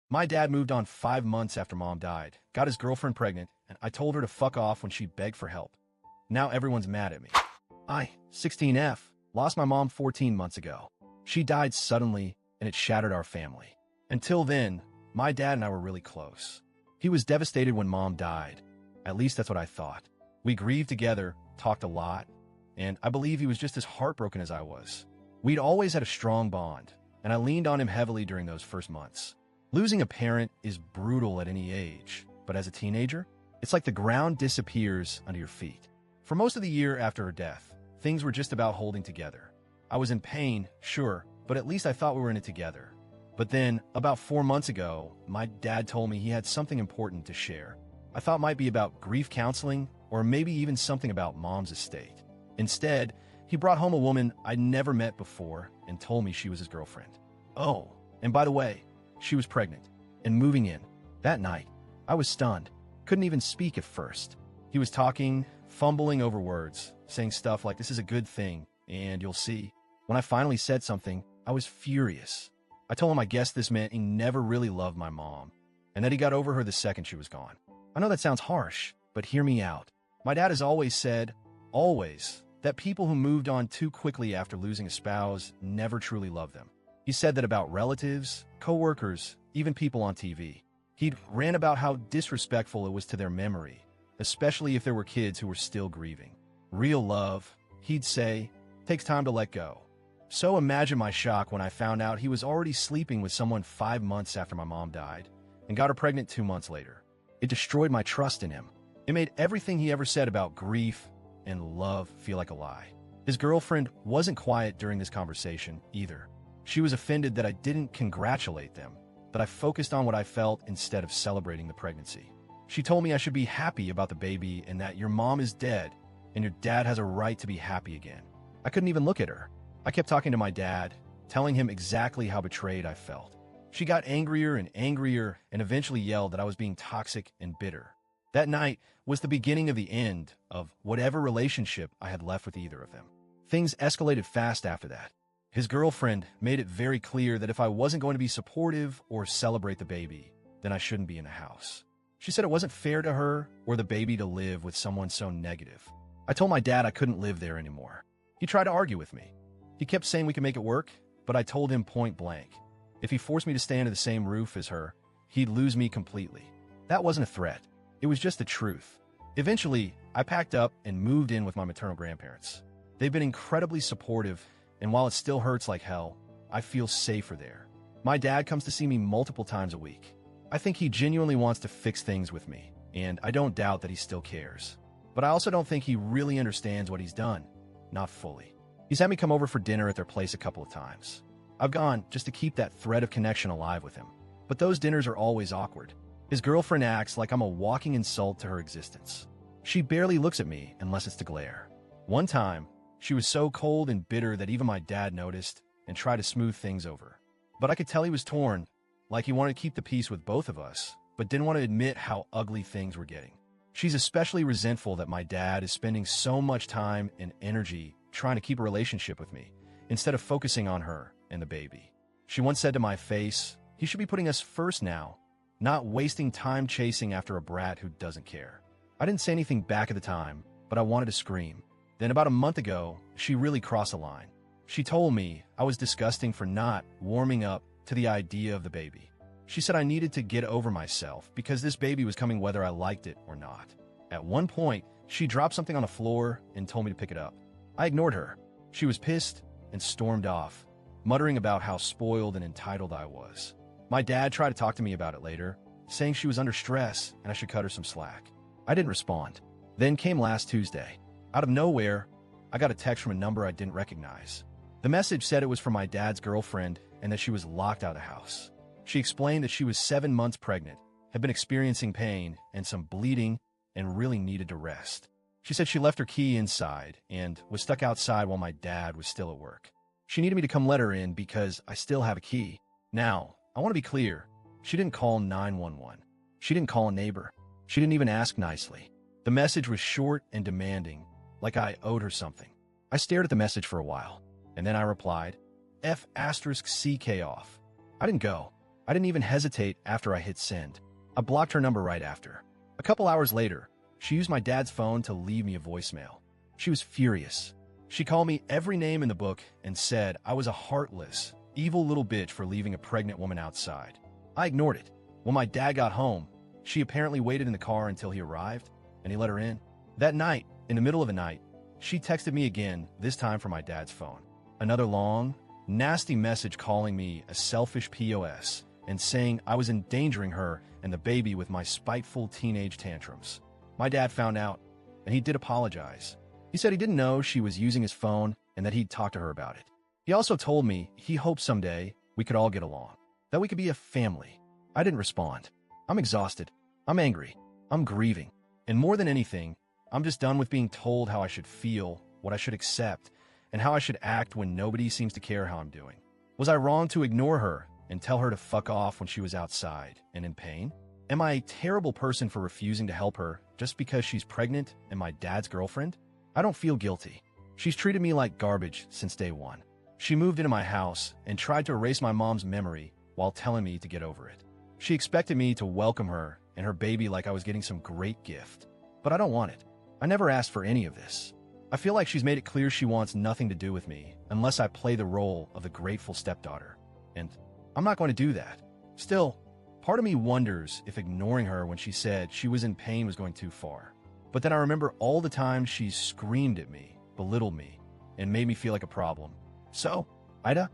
My dad moved on 5 months after mom died, got his girlfriend pregnant, and I told her to fuck off when she begged for help. Now everyone's mad at me. I, 16F, lost my mom 14 months ago. She died suddenly, and it shattered our family. Until then, my dad and I were really close. He was devastated when mom died. At least that's what I thought. We grieved together, talked a lot, and I believe he was just as heartbroken as I was. We'd always had a strong bond, and I leaned on him heavily during those first months. Losing a parent is brutal at any age, but as a teenager, it's like the ground disappears under your feet. For most of the year after her death, things were just about holding together. I was in pain, sure, but at least I thought we were in it together. But then, about 4 months ago, my dad told me he had something important to share. I thought it might be about grief counseling, or maybe even something about mom's estate. Instead, he brought home a woman I'd never met before and told me she was his girlfriend. Oh, and by the way, she was pregnant and moving in. That night, I was stunned. Couldn't even speak at first. He was talking, fumbling over words, saying stuff like, "This is a good thing, and you'll see." When I finally said something, I was furious. I told him I guessed this meant he never really loved my mom, and that he got over her the second she was gone. I know that sounds harsh, but hear me out. My dad has always said, always, that people who moved on too quickly after losing a spouse never truly loved them. He said that about relatives, co-workers, even people on TV. He'd ran about how disrespectful it was to their memory, especially if there were kids who were still grieving. Real love, he'd say, takes time to let go. So imagine my shock when I found out he was already sleeping with someone 5 months after my mom died and got her pregnant 2 months later. It destroyed my trust in him. It made everything he ever said about grief and love feel like a lie. His girlfriend wasn't quiet during this conversation either. She was offended that I didn't congratulate them, that I focused on what I felt instead of celebrating the pregnancy. She told me I should be happy about the baby and that your mom is dead and your dad has a right to be happy again. I couldn't even look at her. I kept talking to my dad, telling him exactly how betrayed I felt. She got angrier and angrier and eventually yelled that I was being toxic and bitter. That night was the beginning of the end of whatever relationship I had left with either of them. Things escalated fast after that. His girlfriend made it very clear that if I wasn't going to be supportive or celebrate the baby, then I shouldn't be in the house. She said it wasn't fair to her or the baby to live with someone so negative. I told my dad I couldn't live there anymore. He tried to argue with me. He kept saying we could make it work, but I told him point blank. If he forced me to stay under the same roof as her, he'd lose me completely. That wasn't a threat. It was just the truth. Eventually, I packed up and moved in with my maternal grandparents. They've been incredibly supportive, and while it still hurts like hell, I feel safer there. My dad comes to see me multiple times a week. I think he genuinely wants to fix things with me, and I don't doubt that he still cares. But I also don't think he really understands what he's done. Not fully. He's had me come over for dinner at their place a couple of times. I've gone just to keep that thread of connection alive with him. But those dinners are always awkward. His girlfriend acts like I'm a walking insult to her existence. She barely looks at me unless it's to glare. One time, she was so cold and bitter that even my dad noticed and tried to smooth things over. But I could tell he was torn, like he wanted to keep the peace with both of us, but didn't want to admit how ugly things were getting. She's especially resentful that my dad is spending so much time and energy trying to keep a relationship with me, instead of focusing on her and the baby. She once said to my face, he should be putting us first now, not wasting time chasing after a brat who doesn't care. I didn't say anything back at the time, but I wanted to scream. Then about a month ago, she really crossed a line. She told me I was disgusting for not warming up to the idea of the baby. She said I needed to get over myself because this baby was coming whether I liked it or not. At one point, she dropped something on the floor and told me to pick it up. I ignored her. She was pissed and stormed off, muttering about how spoiled and entitled I was. My dad tried to talk to me about it later, saying she was under stress and I should cut her some slack. I didn't respond. Then came last Tuesday. Out of nowhere, I got a text from a number I didn't recognize. The message said it was from my dad's girlfriend and that she was locked out of the house. She explained that she was 7 months pregnant, had been experiencing pain and some bleeding, and really needed to rest. She said she left her key inside and was stuck outside while my dad was still at work. She needed me to come let her in because I still have a key. Now, I want to be clear. She didn't call 911. She didn't call a neighbor. She didn't even ask nicely. The message was short and demanding, like I owed her something. I stared at the message for a while, and then I replied, F***CK off. I didn't go. I didn't even hesitate after I hit send. I blocked her number right after. A couple hours later, she used my dad's phone to leave me a voicemail. She was furious. She called me every name in the book and said I was a heartless, evil little bitch for leaving a pregnant woman outside. I ignored it. When my dad got home, she apparently waited in the car until he arrived, and he let her in. That night, in the middle of the night, she texted me again, this time from my dad's phone. Another long, nasty message calling me a selfish POS and saying I was endangering her and the baby with my spiteful teenage tantrums. My dad found out, and he did apologize. He said he didn't know she was using his phone and that he'd talk to her about it. He also told me he hoped someday we could all get along, that we could be a family. I didn't respond. I'm exhausted. I'm angry. I'm grieving. And more than anything, I'm just done with being told how I should feel, what I should accept, and how I should act when nobody seems to care how I'm doing. Was I wrong to ignore her and tell her to fuck off when she was outside and in pain? Am I a terrible person for refusing to help her just because she's pregnant and my dad's girlfriend? I don't feel guilty. She's treated me like garbage since day one. She moved into my house and tried to erase my mom's memory while telling me to get over it. She expected me to welcome her and her baby like I was getting some great gift. But I don't want it. I never asked for any of this. I feel like she's made it clear she wants nothing to do with me unless I play the role of the grateful stepdaughter. And I'm not going to do that. Still, part of me wonders if ignoring her when she said she was in pain was going too far. But then I remember all the times she screamed at me, belittled me, and made me feel like a problem. So, Ida,